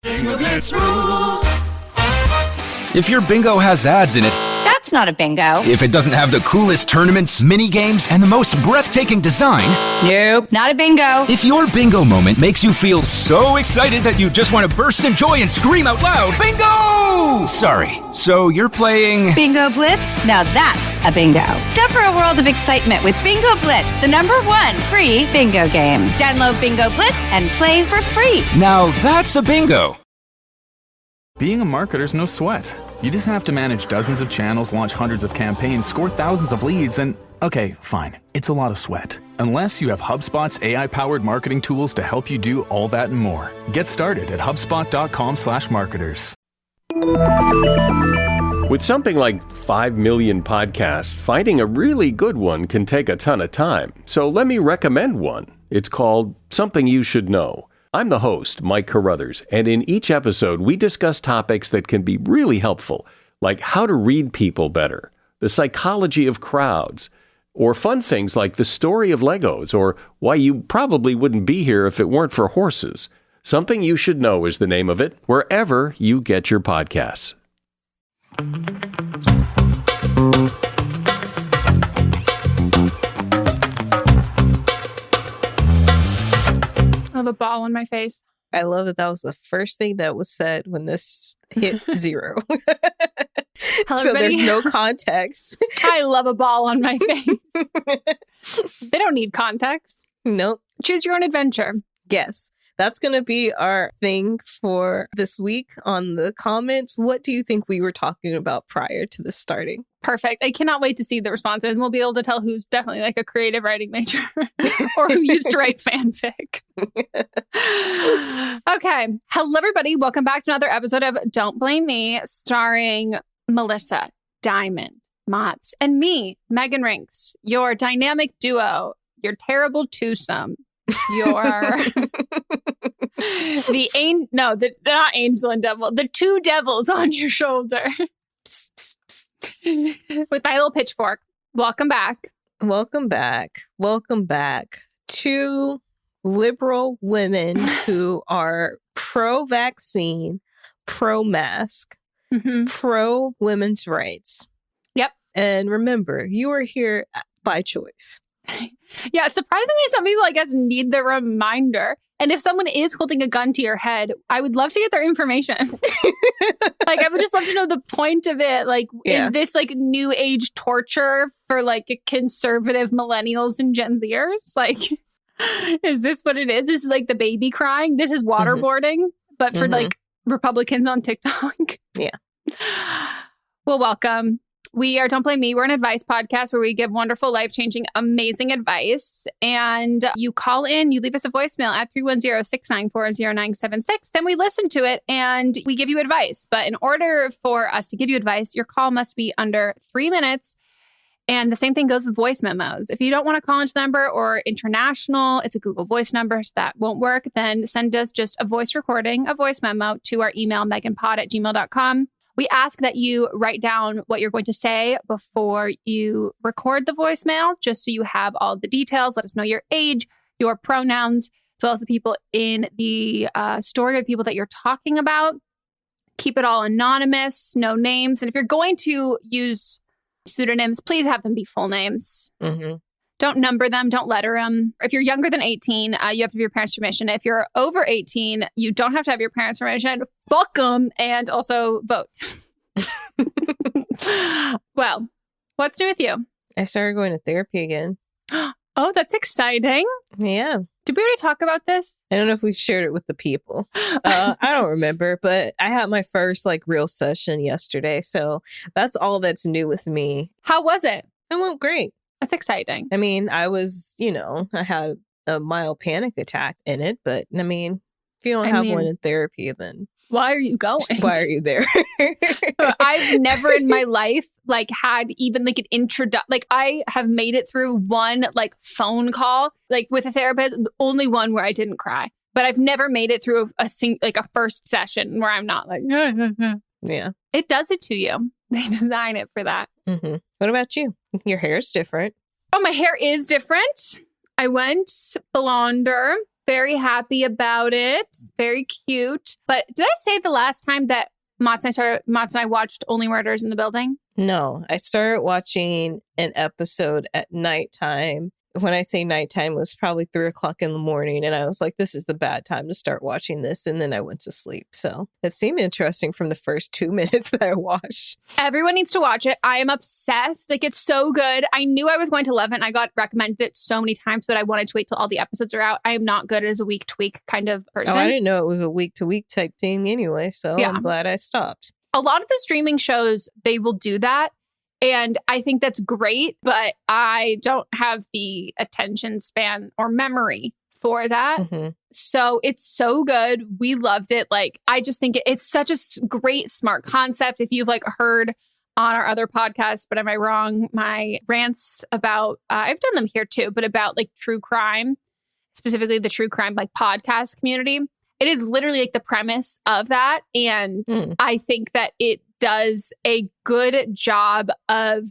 Bingo Blitz rules. If your bingo has ads in it, That's not a bingo. if it doesn't have the coolest tournaments, mini games, and the most breathtaking design, Nope, not a bingo. if your bingo moment makes you feel so excited that you just want to burst in joy and scream out loud, bingo! Sorry, so you're playing... Bingo Blitz? Now that's a bingo. Discover a world of excitement with Bingo Blitz, the #1 free bingo game. Download Bingo Blitz and play for free. Now that's a bingo. Being a marketer's no sweat. You just have to manage dozens of channels, launch hundreds of campaigns, score thousands of leads, and okay, fine, it's a lot of sweat. Unless you have HubSpot's AI-powered marketing tools to help you do all that and more. Get started at HubSpot.com/marketers. With something like 5 million podcasts, finding a really good one can take a ton of time. So let me recommend one. It's called Something You Should Know. I'm the host, Mike Carruthers, and in each episode, we discuss topics that can be really helpful, like how to read people better, the psychology of crowds, or fun things like the story of Legos, or why you probably wouldn't be here if it weren't for horses. Something You Should Know is the name of it, wherever you get your podcasts. I have a ball on my face. I love that that was the first thing that was said when this hit 0. Hello, So everybody. there's no context. I love a ball on my face. They don't need context. Nope. Choose your own adventure. Yes. That's going to be our thing for this week on the comments. What do you think we were talking about prior to this starting? Perfect. I cannot wait to see the responses. And we'll be able to tell who's definitely like a creative writing major or who used to write fanfic. Okay. Hello, everybody. Welcome back to another episode of Don't Blame Me, starring Melissa, Diamond, Motts, and me, Megan Rinks, your dynamic duo, your terrible twosome, your... not angel and devil, the two devils on your shoulder. With my little pitchfork. Welcome back. Welcome back. Welcome back. Two liberal women who are pro-vaccine, pro-mask, pro-women's rights. Yep. And remember, you are here by choice. Yeah, surprisingly, some people, I guess, need the reminder. And if someone is holding a gun to your head, I would love to get their information. Like, I would just love to know the point of it. Like, Is this like new age torture for like conservative millennials and Gen Zers? Like, is this what it is? This is like the baby crying. This is waterboarding, but for like Republicans on TikTok. Yeah. Well, welcome. We are Don't Blame Me. We're an advice podcast where we give wonderful, life-changing, amazing advice. And you call in, you leave us a voicemail at 310-694-0976. Then we listen to it and we give you advice. But in order for us to give you advice, your call must be under 3 minutes. And the same thing goes with voice memos. If you don't want to call into the number or international, it's a Google Voice number, so that won't work, then send us just a voice recording, a voice memo to our email, meghanpod@gmail.com. We ask that you write down what you're going to say before you record the voicemail, just so you have all the details. Let us know your age, your pronouns, as well as the people in the story of people that you're talking about. Keep it all anonymous, no names. And if you're going to use pseudonyms, please have them be full names. Don't number them. Don't letter them. If you're younger than 18, you have to have your parents' permission. If you're over 18, you don't have to have your parents' permission. Fuck them. And also vote. Well, what's new with you? I started going to therapy again. Oh, that's exciting. Yeah. Did we already talk about this? I don't know if we've shared it with the people. I don't remember, but I had my first like real session yesterday. So that's all that's new with me. How was it? It went great. That's exciting. I mean, I was, I had a mild panic attack in it, but I mean, if you don't have one in therapy, then why are you going? Why are you there? I've never in my life like had even like an introduction. Like I have made it through one like phone call, like with a therapist, the only one where I didn't cry. But I've never made it through a first session where I'm not like, yeah. It does it to you. They design it for that. What about you? Your hair's different. Oh, my hair is different. I went blonder. Very happy about it. Very cute. But did I say the last time that Mats and I watched Only Murders in the Building? No, I started watching an episode at nighttime. When I say nighttime, it was probably 3:00 in the morning. And I was like, this is the bad time to start watching this. And then I went to sleep. So it seemed interesting from the first 2 minutes that I watched. Everyone needs to watch it. I am obsessed. Like, it's so good. I knew I was going to love it. And I got recommended it so many times, but I wanted to wait till all the episodes are out. I am not good as a week to week kind of person. Oh, I didn't know it was a week to week type thing anyway. So yeah. I'm glad I stopped. A lot of the streaming shows, they will do that. And I think that's great, but I don't have the attention span or memory for that. Mm-hmm. So it's so good. We loved it. Like, I just think it's such a great, smart concept. If you've like heard on our other podcast, but am I wrong? My rants about, I've done them here too, but about like true crime, specifically the true crime like podcast community. It is literally like the premise of that. And I think that it does a good job of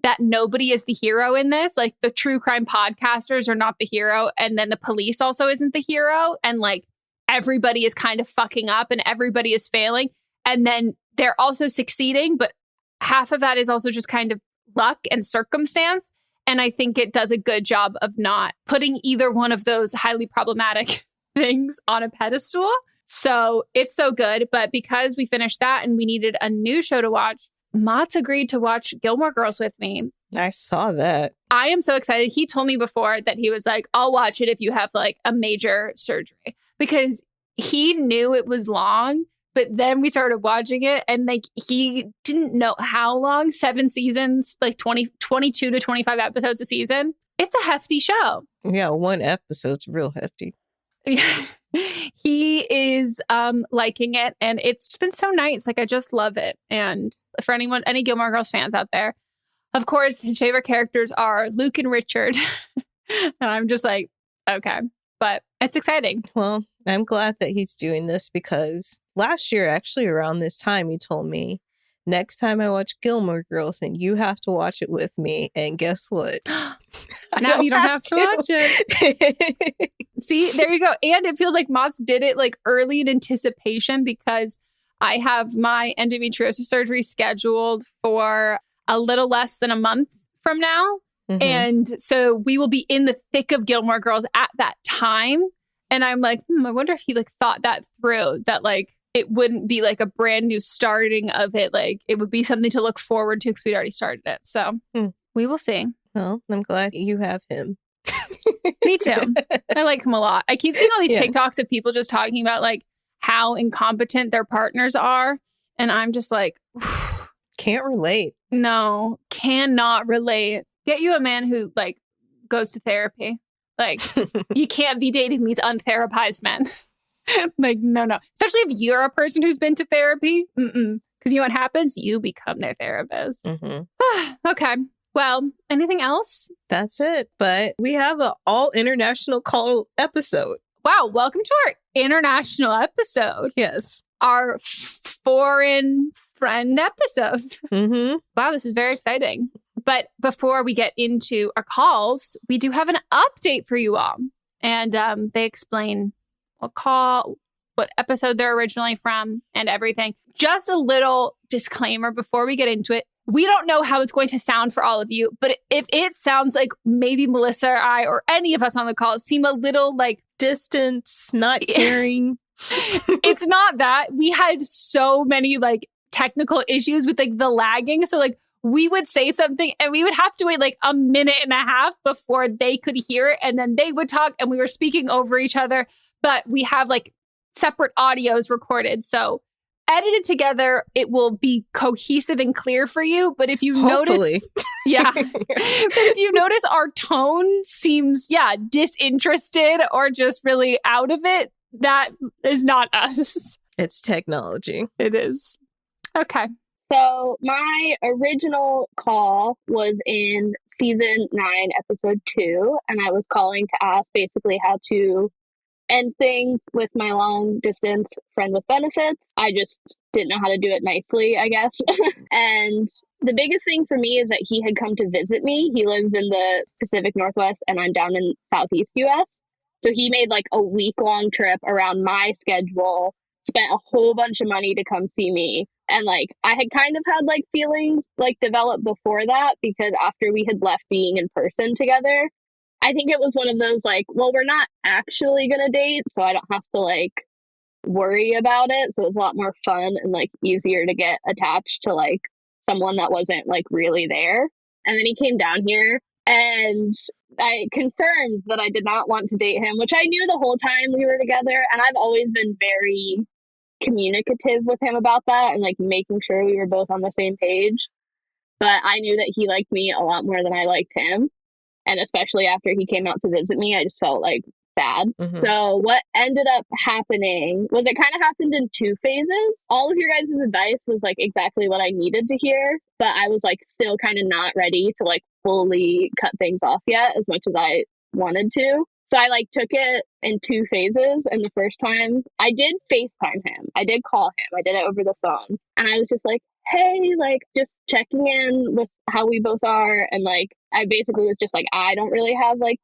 that nobody is the hero in this. Like, the true crime podcasters are not the hero. And then the police also isn't the hero. And like, everybody is kind of fucking up and everybody is failing. And then they're also succeeding. But half of that is also just kind of luck and circumstance. And I think it does a good job of not putting either one of those highly problematic things on a pedestal. So it's so good. But because we finished that and we needed a new show to watch, Mats agreed to watch Gilmore Girls with me. I saw that. I am so excited. He told me before that he was like, I'll watch it if you have like a major surgery, because he knew it was long. But then we started watching it and like, he didn't know how long, 7 seasons, like 22 to 25 episodes a season. It's a hefty show. Yeah, 1 episode's real hefty. He is liking it, and it's just been so nice. Like, I just love it. And for any Gilmore Girls fans out there, of course, his favorite characters are Luke and Richard. And I'm just like, okay, but it's exciting. Well, I'm glad that he's doing this, because last year, actually around this time, he told me, next time I watch Gilmore Girls, and you have to watch it with me. And guess what? Now you don't have to watch it. See, there you go. And it feels like Mats did it like early in anticipation, because I have my endometriosis surgery scheduled for a little less than a month from now. Mm-hmm. And so we will be in the thick of Gilmore Girls at that time. And I'm like, I wonder if he like thought that through, that like it wouldn't be like a brand new starting of it. Like, it would be something to look forward to because we'd already started it. So we will see. Well, I'm glad you have him. Me too. I like him a lot. I keep seeing all these TikToks of people just talking about like how incompetent their partners are. And I'm just like, can't relate. No, cannot relate. Get you a man who like goes to therapy. Like, you can't be dating these untherapized men. Like, no. Especially if you're a person who's been to therapy. Because you know what happens? You become their therapist. Mm-hmm. Okay. Well, anything else? That's it. But we have an all international call episode. Wow. Welcome to our international episode. Yes. Our foreign friend episode. Mm-hmm. Wow. This is very exciting. But before we get into our calls, we do have an update for you all. And they explain what episode they're originally from, and everything. Just a little disclaimer before we get into it. We don't know how it's going to sound for all of you, but if it sounds like maybe Melissa or I or any of us on the call seem a little like distance, not caring. It's not that. We had so many like technical issues with like the lagging. So like, we would say something and we would have to wait like a minute and a half before they could hear it. And then they would talk and we were speaking over each other. But we have like separate audios recorded. So edited together, it will be cohesive and clear for you. But if you notice, but if you notice our tone seems, disinterested or just really out of it, that is not us. It's technology. It is. Okay. So my original call was in season 9, episode 2, and I was calling to ask basically how to end things with my long distance friend with benefits. I just didn't know how to do it nicely, I guess. And the biggest thing for me is that he had come to visit me. He lives in the Pacific Northwest and I'm down in Southeast US. So he made like a week-long trip around my schedule, spent a whole bunch of money to come see me. And like, I had kind of had like feelings like develop before that, because after we had left being in person together, I think it was one of those like, well, we're not actually going to date, so I don't have to like worry about it. So it was a lot more fun and like easier to get attached to like someone that wasn't like really there. And then he came down here and I confirmed that I did not want to date him, which I knew the whole time we were together. And I've always been very communicative with him about that and like making sure we were both on the same page. But I knew that he liked me a lot more than I liked him. And especially after he came out to visit me, I just felt like bad. So what ended up happening was it kind of happened in two phases. All of your guys' advice was like exactly what I needed to hear, but I was like still kind of not ready to like fully cut things off yet as much as I wanted to. So I like took it in two phases. And the first time I did FaceTime him. I did call him. I did it over the phone. And I was just like, hey, like just checking in with how we both are. And like, I basically was just like, I don't really have like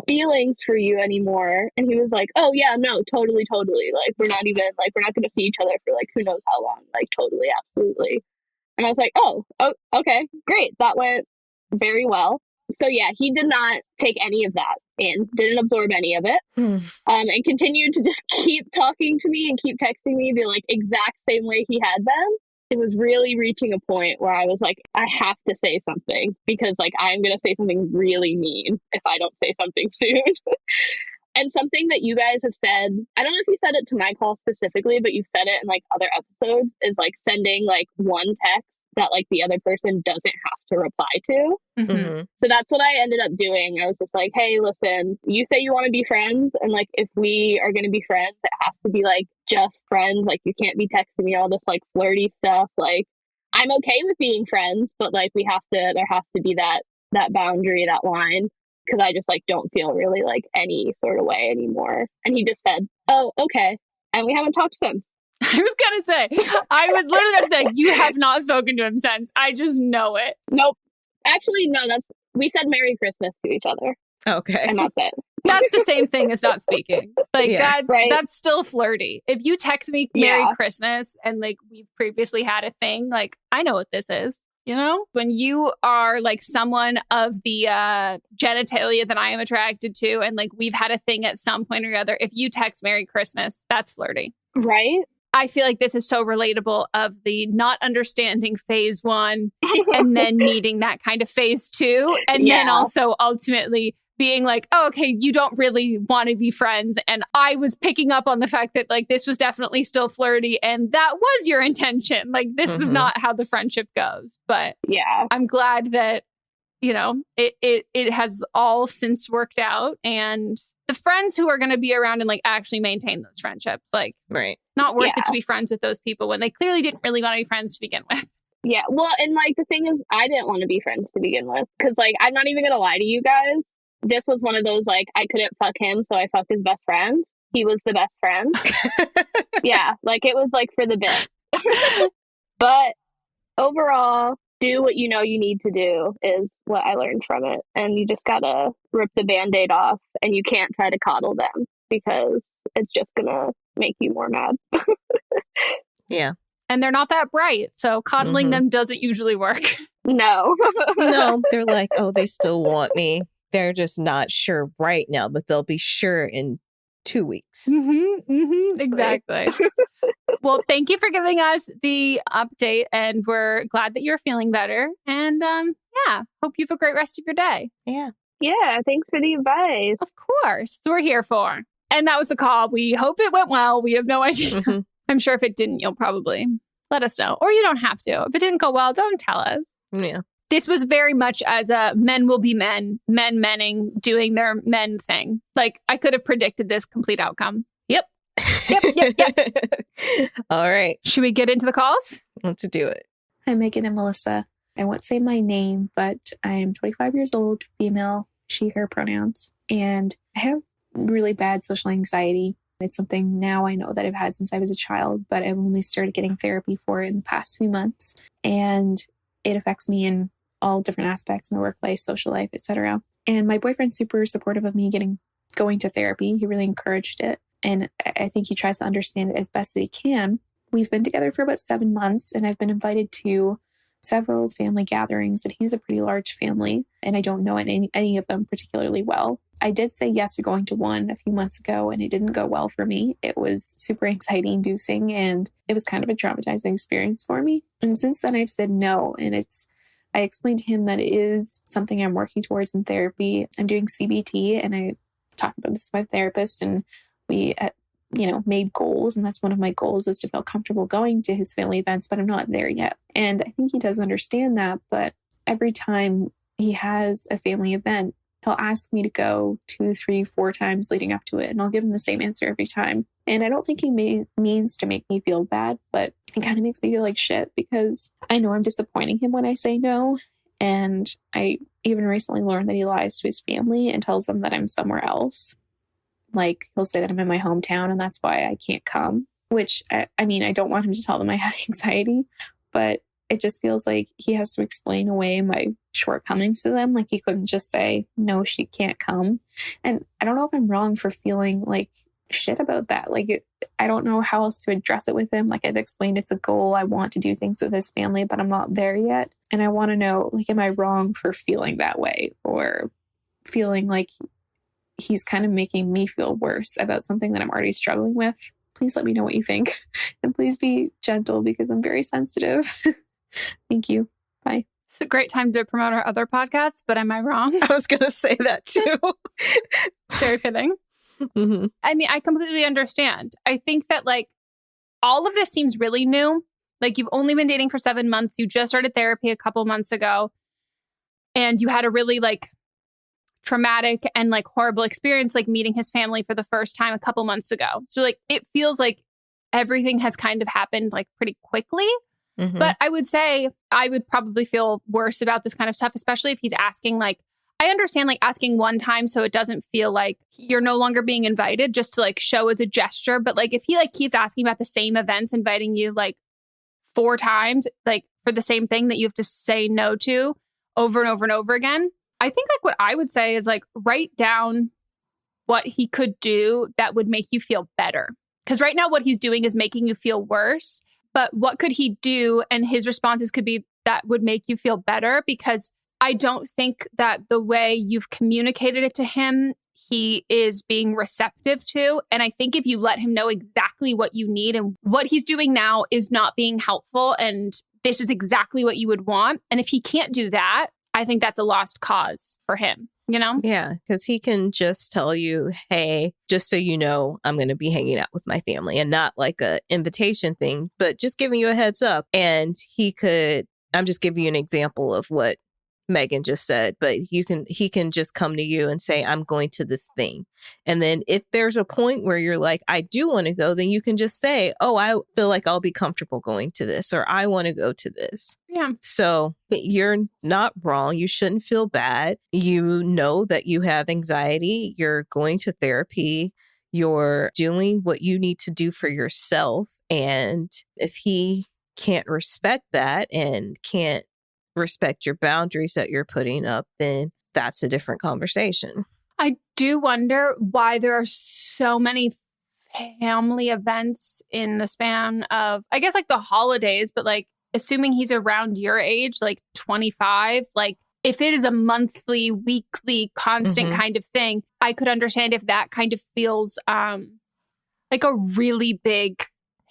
feelings for you anymore. And he was like, oh yeah, no, totally. Like, we're not going to see each other for like, who knows how long. Like, totally, absolutely. And I was like, oh, okay, great. That went very well. So yeah, he did not take any of that in, didn't absorb any of it, and continued to just keep talking to me and keep texting me the like exact same way he had been. It was really reaching a point where I was like, I have to say something, because like I'm going to say something really mean if I don't say something soon. And something that you guys have said, I don't know if you said it to my call specifically, but you've said it in like other episodes, is like sending like one text that like the other person doesn't have to reply to. So that's what I ended up doing. I was just like, hey, listen, you say you want to be friends, and like if we are going to be friends, it has to be like just friends. Like you can't be texting me all this like flirty stuff. Like I'm okay with being friends, but like there has to be that boundary, that line, because I just like don't feel really like any sort of way anymore. And he just said, oh, okay. And we haven't talked since. I was going to say, I was literally going to say, you have not spoken to him since. I just know it. Nope. Actually, no, we said Merry Christmas to each other. Okay. And that's it. That's the same thing as not speaking. Like Yeah. that's still flirty. If you text me Merry Christmas and like we've previously had a thing, like I know what this is. You know, when you are like someone of the genitalia that I am attracted to, and like we've had a thing at some point or other, if you text Merry Christmas, that's flirty. Right? I feel like this is so relatable of the not understanding phase one and then needing that kind of phase two. And then also ultimately being like, oh, okay, you don't really want to be friends. And I was picking up on the fact that like this was definitely still flirty and that was your intention. Like this was not how the friendship goes. But yeah, I'm glad that, you know, it has all since worked out, and the friends who are going to be around and like actually maintain those friendships, like not worth it to be friends with those people when they clearly didn't really want to be friends to begin with. Yeah. Well, and like the thing is, I didn't want to be friends to begin with, because like I'm not even going to lie to you guys. This was one of those like I couldn't fuck him, so I fucked his best friend. He was the best friend. Yeah. Like it was like for the bit. But overall, do what you know you need to do is what I learned from it. And you just gotta rip the Band-Aid off, and you can't try to coddle them because it's just gonna make you more mad. Yeah. And they're not that bright, so coddling them doesn't usually work. No. No, they're like, oh, they still want me. They're just not sure right now, but they'll be sure in 2 weeks. Exactly. Well, thank you for giving us the update, and we're glad that you're feeling better. And yeah, hope you have a great rest of your day. Yeah. Yeah, thanks for the advice. Of course, we're here for. And that was the call. We hope it went well. We have no idea. I'm sure if it didn't, you'll probably let us know. Or you don't have to. If it didn't go well, don't tell us. Yeah. This was very much as a men will be menning, doing their men thing. Like I could have predicted this complete outcome. Yep. All right. Should we get into the calls? Let's do it. Hi, Megan and Melissa. I won't say my name, but I'm 25 years old, female, she, her pronouns, and I have really bad social anxiety. It's something now I know that I've had since I was a child, but I've only started getting therapy for it in the past few months. And it affects me in all different aspects, my work life, social life, etc. And my boyfriend's super supportive of me getting going to therapy. He really encouraged it. And I think he tries to understand it as best that he can. We've been together for about 7 months, and I've been invited to several family gatherings, and he has a pretty large family, and I don't know any of them particularly well. I did say yes to going to one a few months ago, and it didn't go well for me. It was super anxiety inducing, and it was kind of a traumatizing experience for me. And since then I've said no, and I explained to him that it is something I'm working towards in therapy. I'm doing CBT, and I talked about this with my therapist, and we made goals. And that's one of my goals, is to feel comfortable going to his family events, but I'm not there yet. And I think he does understand that. But every time he has a family event, he'll ask me to go 2, 3, 4 times leading up to it. And I'll give him the same answer every time. And I don't think he means to make me feel bad, but it kind of makes me feel like shit, because I know I'm disappointing him when I say no. And I even recently learned that he lies to his family and tells them that I'm somewhere else. Like, he'll say that I'm in my hometown and that's why I can't come, which I mean, I don't want him to tell them I have anxiety, but it just feels like he has to explain away my shortcomings to them. Like, he couldn't just say, no, she can't come. And I don't know if I'm wrong for feeling like shit about that. Like, I don't know how else to address it with him. Like, I've explained it's a goal. I want to do things with his family, but I'm not there yet. And I want to know, like, am I wrong for feeling that way, or feeling like he's kind of making me feel worse about something that I'm already struggling with? Please let me know what you think. And please be gentle, because I'm very sensitive. Thank you. Bye. It's a great time to promote our other podcasts, but am I wrong? I was going to say that too. Very fitting. Mm-hmm. I mean, I completely understand. I think that, like, all of this seems really new. Like, you've only been dating for 7 months. You just started therapy a couple months ago, and you had a really, like, traumatic and, like, horrible experience, like, meeting his family for the first time a couple months ago. So, like, it feels like everything has kind of happened, like, pretty quickly. Mm-hmm. But I would say I would probably feel worse about this kind of stuff, especially if he's asking, like, I understand, like, asking one time so it doesn't feel like you're no longer being invited, just to, like, show as a gesture. But, like, if he, like, keeps asking about the same events, inviting you, like, 4 times, like, for the same thing that you have to say no to over and over and over again, I think, like, what I would say is, like, write down what he could do that would make you feel better. Because right now what he's doing is making you feel worse. But what could he do? And his responses could be that would make you feel better, because I don't think that the way you've communicated it to him, he is being receptive to. And I think if you let him know exactly what you need, and what he's doing now is not being helpful, and this is exactly what you would want. And if he can't do that, I think that's a lost cause for him, you know? Yeah, because he can just tell you, hey, just so you know, I'm going to be hanging out with my family, and not like a invitation thing, but just giving you a heads up. And I'm just giving you an example of what Megan just said, but he can just come to you and say, I'm going to this thing. And then if there's a point where you're like, I do want to go, then you can just say, oh, I feel like I'll be comfortable going to this, or I want to go to this. Yeah. So you're not wrong. You shouldn't feel bad. You know that you have anxiety. You're going to therapy. You're doing what you need to do for yourself. And if he can't respect that and can't respect your boundaries that you're putting up, then that's a different conversation. I do wonder why there are so many family events in the span of, I guess, like, the holidays, but, like, assuming he's around your age, like 25, like, if it is a monthly, weekly, constant kind of thing, I could understand if that kind of feels like a really big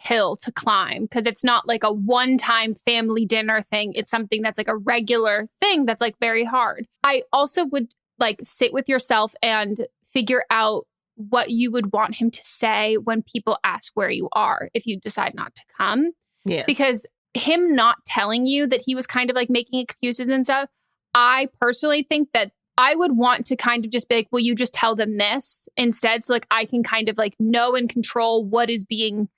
hill to climb, because it's not like a one-time family dinner thing. It's something that's like a regular thing that's, like, very hard. I also would, like, sit with yourself and figure out what you would want him to say when people ask where you are if you decide not to come. Yes. Because him not telling you that he was kind of, like, making excuses and stuff, I personally think that I would want to kind of just be like, will you just tell them this instead? So, like, I can kind of, like, know and control what is being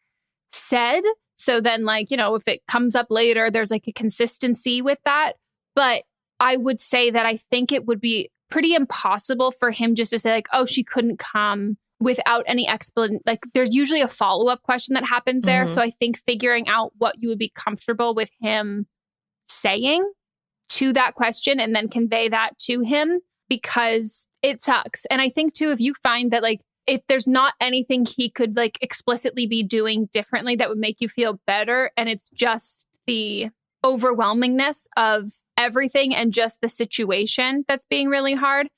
said. So then, like, you know, if it comes up later, there's, like, a consistency with that. But I would say that I think it would be pretty impossible for him just to say, like, oh, she couldn't come, without any explanation. Like, there's usually a follow-up question that happens there. So I think figuring out what you would be comfortable with him saying to that question and then convey that to him, because it sucks. And I think too, if you find that like, if there's not anything he could like explicitly be doing differently that would make you feel better, and it's just the overwhelmingness of everything and just the situation that's being really hard,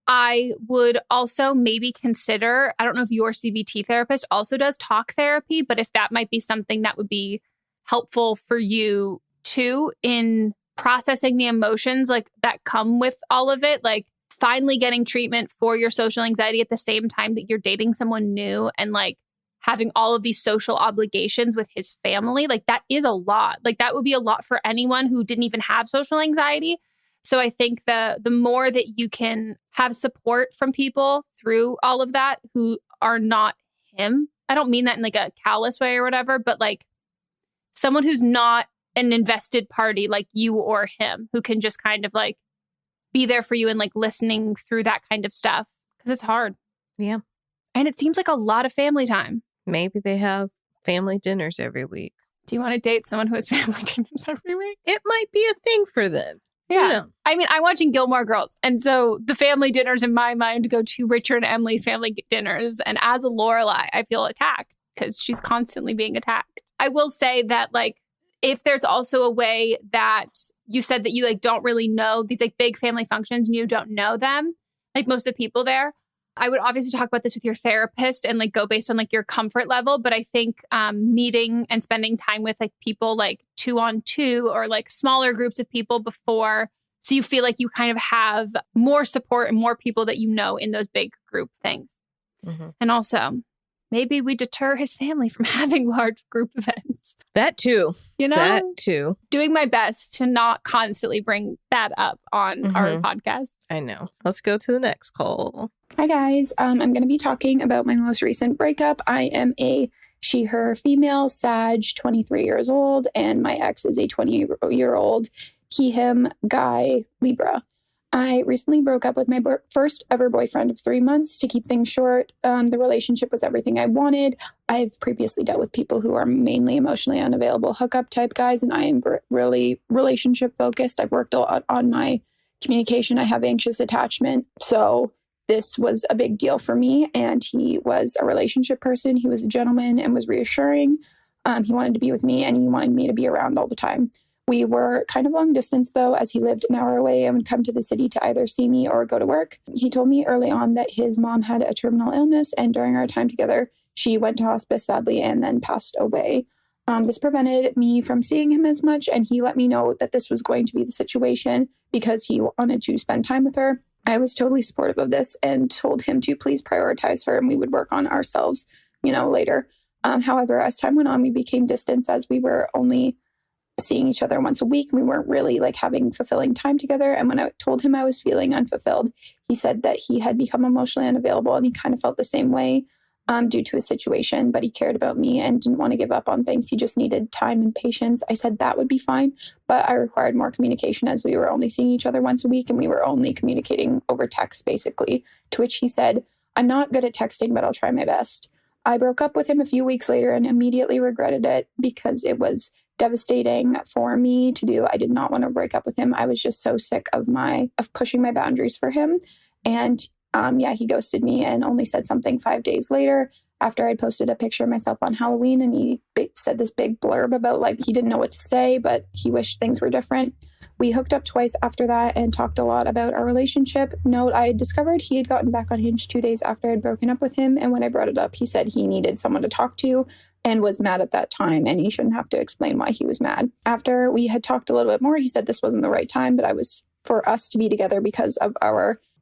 I would also maybe consider, I don't know if your CBT therapist also does talk therapy, but if that might be something that would be helpful for you too in processing the emotions like that come with all of it, like finally getting treatment for your social anxiety at the same time that you're dating someone new and like having all of these social obligations with his family. Like that is a lot. Like that would be a lot for anyone who didn't even have social anxiety. So I think the more that you can have support from people through all of that who are not him, I don't mean that in like a callous way or whatever, but like someone who's not an invested party like you or him, who can just kind of like be there for you and like listening through that kind of stuff, because it's hard. Yeah. And it seems like a lot of family time. Maybe they have family dinners every week. Do you want to date someone who has family dinners every week? It might be a thing for them. Yeah. You know. I mean, I'm watching Gilmore Girls. And so the family dinners in my mind go to Richard and Emily's family dinners. And as a Lorelai, I feel attacked because she's constantly being attacked. I will say that like, if there's also a way that you said that you like don't really know these like big family functions and you don't know them, like most of the people there, I would obviously talk about this with your therapist and like go based on like your comfort level. But I think meeting and spending time with like people like 2-on-2 or like smaller groups of people before, so you feel like you kind of have more support and more people that you know in those big group things. Mm-hmm. And also, maybe we deter his family from having large group events. That too. You know? That too. Doing my best to not constantly bring that up on our podcast. I know. Let's go to the next call. Hi, guys. I'm going to be talking about my most recent breakup. I am a she, her female, Sag, 23 years old, and my ex is a 20-year-old he, him guy, Libra. I recently broke up with my first ever boyfriend of 3 months. To keep things short, the relationship was everything I wanted. I've previously dealt with people who are mainly emotionally unavailable hookup type guys, and I am really relationship focused. I've worked a lot on my communication. I have anxious attachment. So this was a big deal for me. And he was a relationship person. He was a gentleman and was reassuring. He wanted to be with me and he wanted me to be around all the time. We were kind of long distance, though, as he lived an hour away and would come to the city to either see me or go to work. He told me early on that his mom had a terminal illness, and during our time together, she went to hospice, sadly, and then passed away. This prevented me from seeing him as much, and he let me know that this was going to be the situation because he wanted to spend time with her. I was totally supportive of this and told him to please prioritize her, and we would work on ourselves, later. However, as time went on, we became distant as we were only seeing each other once a week. We weren't really like having fulfilling time together. And when I told him I was feeling unfulfilled, he said that he had become emotionally unavailable and he kind of felt the same way due to his situation, but he cared about me and didn't want to give up on things. He just needed time and patience. I said that would be fine, but I required more communication as we were only seeing each other once a week and we were only communicating over text, basically, to which he said, "I'm not good at texting, but I'll try my best." I broke up with him a few weeks later and immediately regretted it because it was devastating for me to do. I did not want to break up with him. I was just so sick of pushing my boundaries for him. And he ghosted me and only said something 5 days later after I'd posted a picture of myself on Halloween. And he said this big blurb about like he didn't know what to say, but he wished things were different. We hooked up twice after that and talked a lot about our relationship. Note, I had discovered he had gotten back on Hinge 2 days after I'd broken up with him. And when I brought it up, he said he needed someone to talk to and was mad at that time. And he shouldn't have to explain why he was mad. After we had talked a little bit more, he said this wasn't the right time, but I was for us to be together because of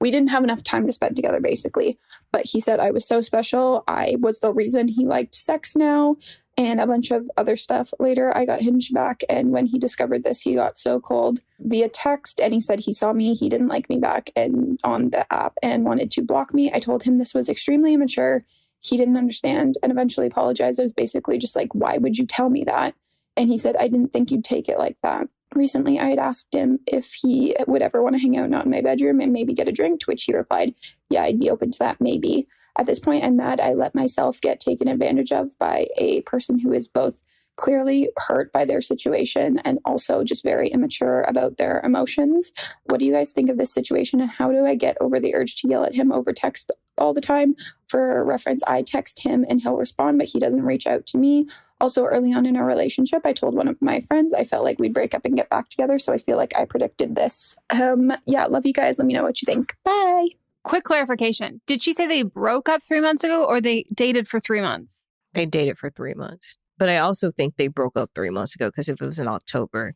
we didn't have enough time to spend together, basically. But he said I was so special. I was the reason he liked sex now and a bunch of other stuff. Later, I got Hinge back. And when he discovered this, he got so cold via text. And he said he saw me. He didn't like me back and on the app and wanted to block me. I told him this was extremely immature. He didn't understand and eventually apologized. I was basically just like, why would you tell me that? And he said, I didn't think you'd take it like that. Recently, I had asked him if he would ever want to hang out not in my bedroom and maybe get a drink, to which he replied, yeah, I'd be open to that, maybe. At this point, I'm mad I let myself get taken advantage of by a person who is both clearly hurt by their situation and also just very immature about their emotions. What do you guys think of this situation, and how do I get over the urge to yell at him over text all the time? For reference, I text him and he'll respond, but he doesn't reach out to me. Also, early on in our relationship, I told one of my friends I felt like we'd break up and get back together, so I feel like I predicted this. Love you guys. Let me know what you think. Bye. Quick clarification. Did she say they broke up 3 months ago or they dated for 3 months? They dated for 3 months. But I also think they broke up 3 months ago, because if it was in October,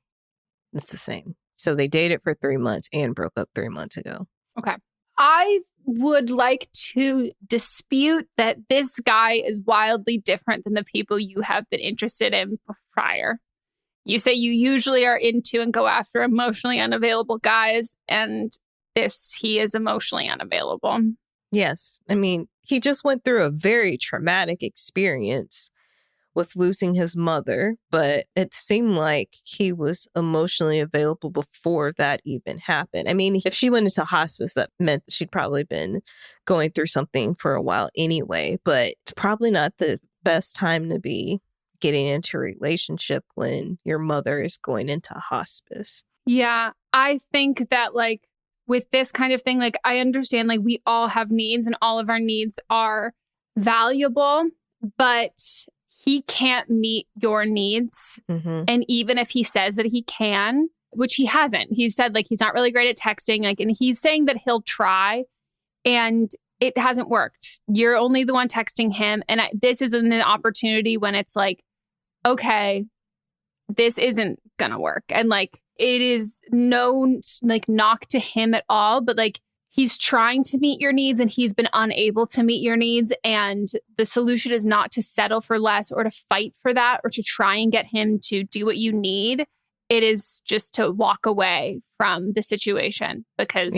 it's the same. So they dated for 3 months and broke up 3 months ago. Okay. I would like to dispute that this guy is wildly different than the people you have been interested in prior. You say you usually are into and go after emotionally unavailable guys, and he is emotionally unavailable. Yes. I mean, he just went through a very traumatic experience with losing his mother, but it seemed like he was emotionally available before that even happened. I mean, if she went into hospice, that meant she'd probably been going through something for a while anyway, but it's probably not the best time to be getting into a relationship when your mother is going into hospice. Yeah, I think that with this kind of thing, I understand we all have needs and all of our needs are valuable, but he can't meet your needs. Mm-hmm. And even if he says that he can, which he hasn't, he said he's not really great at texting, and he's saying that he'll try, and it hasn't worked. You're only the one texting him. And this is an opportunity when it's okay, this isn't going to work. And it is no knock to him at all, but he's trying to meet your needs and he's been unable to meet your needs. And the solution is not to settle for less or to fight for that or to try and get him to do what you need. It is just to walk away from the situation because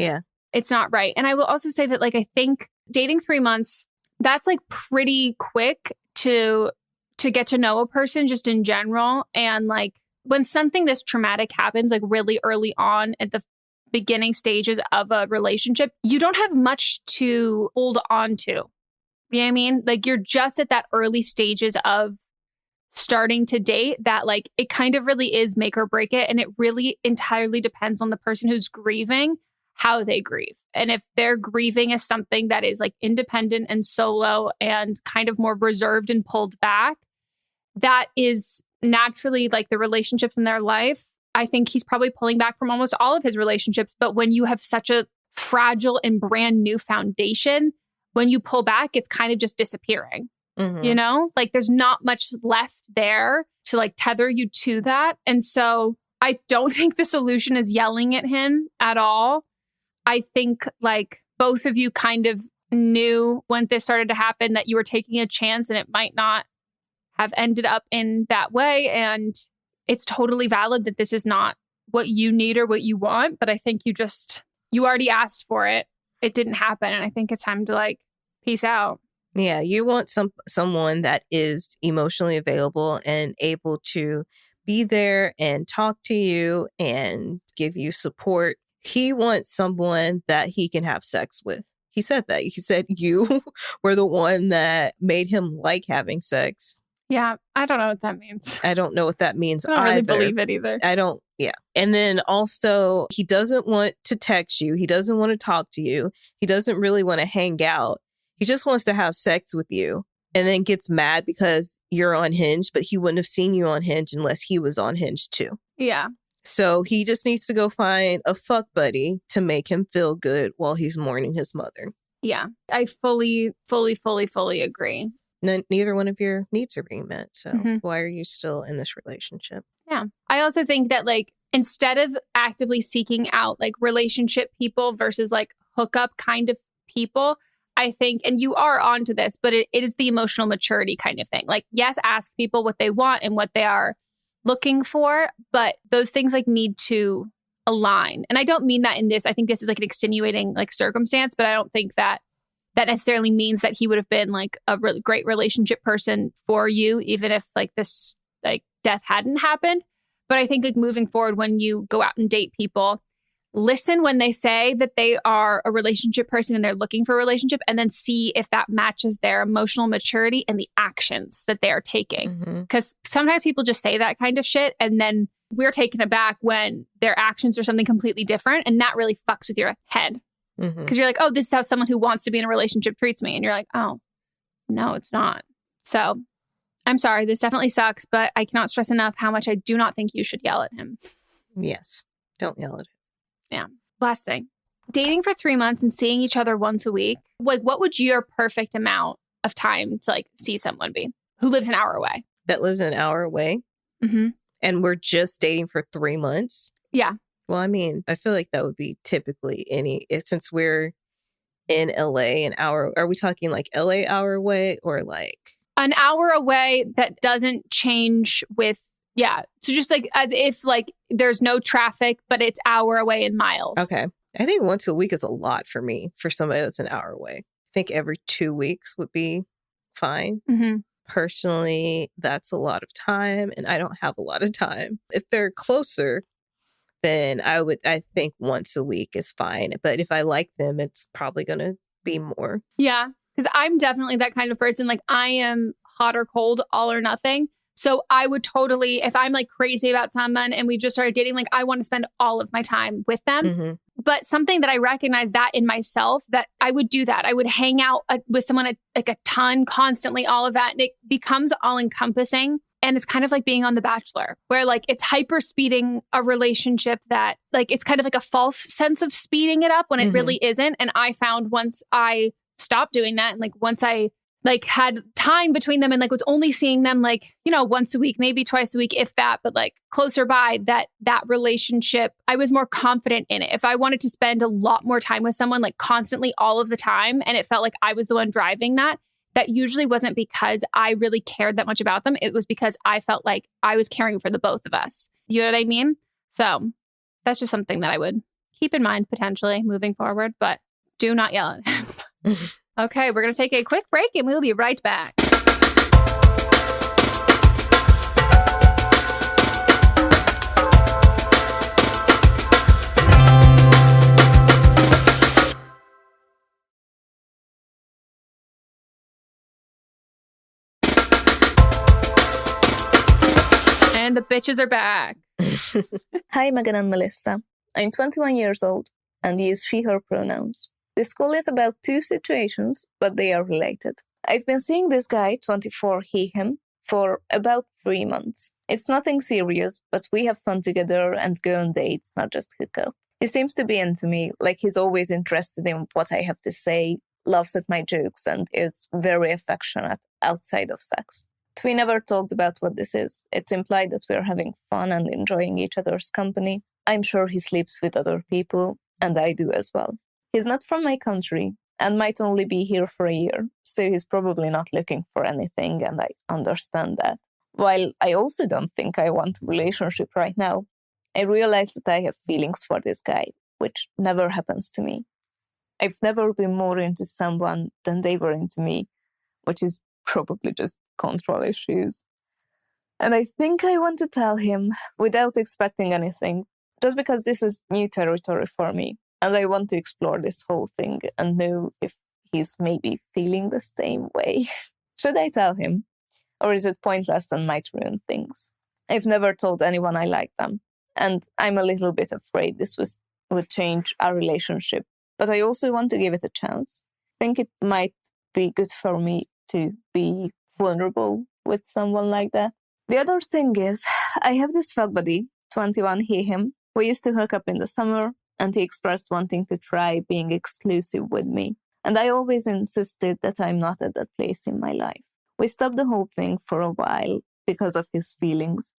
it's not right. And I will also say that I think dating 3 months, that's pretty quick to get to know a person just in general. And when something this traumatic happens, really early on at the beginning stages of a relationship, you don't have much to hold on to. You know what I mean? You're just at that early stages of starting to date that it kind of really is make or break it. And it really entirely depends on the person who's grieving, how they grieve. And if their grieving is something that is independent and solo and kind of more reserved and pulled back, that is naturally the relationships in their life. I think he's probably pulling back from almost all of his relationships. But when you have such a fragile and brand new foundation, when you pull back, it's kind of just disappearing. Mm-hmm. You know, there's not much left there to tether you to that. And so I don't think the solution is yelling at him at all. I think both of you kind of knew when this started to happen that you were taking a chance and it might not have ended up in that way. And it's totally valid that this is not what you need or what you want. But I think you already asked for it. It didn't happen. And I think it's time to peace out. Yeah. You want someone that is emotionally available and able to be there and talk to you and give you support. He wants someone that he can have sex with. He said that. He said you were the one that made him like having sex. Yeah, I don't know what that means. I don't know what that means either. I don't really believe it either. I don't, yeah. And then also, he doesn't want to text you. He doesn't want to talk to you. He doesn't really want to hang out. He just wants to have sex with you and then gets mad because you're on Hinge, but he wouldn't have seen you on Hinge unless he was on Hinge too. Yeah. So he just needs to go find a fuck buddy to make him feel good while he's mourning his mother. Yeah, I fully agree. Neither one of your needs are being met. So why are you still in this relationship? Yeah. I also think that instead of actively seeking out relationship people versus hookup kind of people, I think, and you are onto this, but it is the emotional maturity kind of thing. Yes, ask people what they want and what they are looking for, but those things need to align. And I don't mean that in this. I think this is an extenuating circumstance, but I don't think that necessarily means that he would have been a really great relationship person for you, even if this death hadn't happened. But I think moving forward, when you go out and date people, listen when they say that they are a relationship person and they're looking for a relationship, and then see if that matches their emotional maturity and the actions that they are taking. Because sometimes people just say that kind of shit, and then we're taken aback when their actions are something completely different, and that really fucks with your head. Because you're like, oh, this is how someone who wants to be in a relationship treats me. And you're like, oh, no, it's not. So I'm sorry, this definitely sucks, but I cannot stress enough how much I do not think you should yell at him. Yes. Don't yell at him. Yeah. Last thing. Dating for 3 months and seeing each other once a week. Like, what would your perfect amount of time to like see someone be who lives an hour away? That lives an hour away? And we're just dating for 3 months? Yeah. Well, I mean, I feel like that would be typically since we're in LA, an hour. Are we talking like LA hour away or like an hour away that doesn't change with, yeah. So just like as if like there's no traffic, but it's hour away in miles. Okay. I think once a week is a lot for me, for somebody that's an hour away. I think every 2 weeks would be fine. Personally, that's a lot of time, and I don't have a lot of time. If they're closer, then I think once a week is fine. But if I like them, it's probably going to be more. Yeah. Because I'm definitely that kind of person. Like, I am hot or cold, all or nothing. So I would totally, if I'm like crazy about someone and we've just started dating, like I want to spend all of my time with them. But something that I recognize that in myself, that I would do that. I would hang out with someone like a ton, constantly, all of that. And it becomes all encompassing. And it's kind of like being on The Bachelor, where like it's hyper speeding a relationship that like it's kind of like a false sense of speeding it up when it really isn't. And I found once I stopped doing that, and like once I like had time between them and like was only seeing them like, you know, once a week, maybe twice a week, if that, but like closer by, that relationship, I was more confident in it. If I wanted to spend a lot more time with someone like constantly all of the time, and it felt like I was the one driving that usually wasn't because I really cared that much about them. It was because I felt like I was caring for the both of us. You know what I mean? So that's just something that I would keep in mind potentially moving forward, but do not yell at him. Okay, we're going to take a quick break and we'll be right back. And the bitches are back. Hi, Megan and Melissa. I'm 21 years old and use she, her pronouns. This call is about two situations, but they are related. I've been seeing this guy, 24, he, him, for about 3 months. It's nothing serious, but we have fun together and go on dates, not just hook up. He seems to be into me, like he's always interested in what I have to say, laughs at my jokes, and is very affectionate outside of sex. We never talked about what this is. It's implied that we're having fun and enjoying each other's company. I'm sure he sleeps with other people, and I do as well. He's not from my country and might only be here for a year, so he's probably not looking for anything, and I understand that. While I also don't think I want a relationship right now, I realize that I have feelings for this guy, which never happens to me. I've never been more into someone than they were into me, which is probably just control issues. And I think I want to tell him without expecting anything, just because this is new territory for me. And I want to explore this whole thing and know if he's maybe feeling the same way. Should I tell him? Or is it pointless and might ruin things? I've never told anyone I like them. And I'm a little bit afraid this would change our relationship. But I also want to give it a chance. I think it might be good for me to be vulnerable with someone like that. The other thing is, I have this fuck buddy, 21, he, him. We used to hook up in the summer, and he expressed wanting to try being exclusive with me. And I always insisted that I'm not at that place in my life. We stopped the whole thing for a while because of his feelings,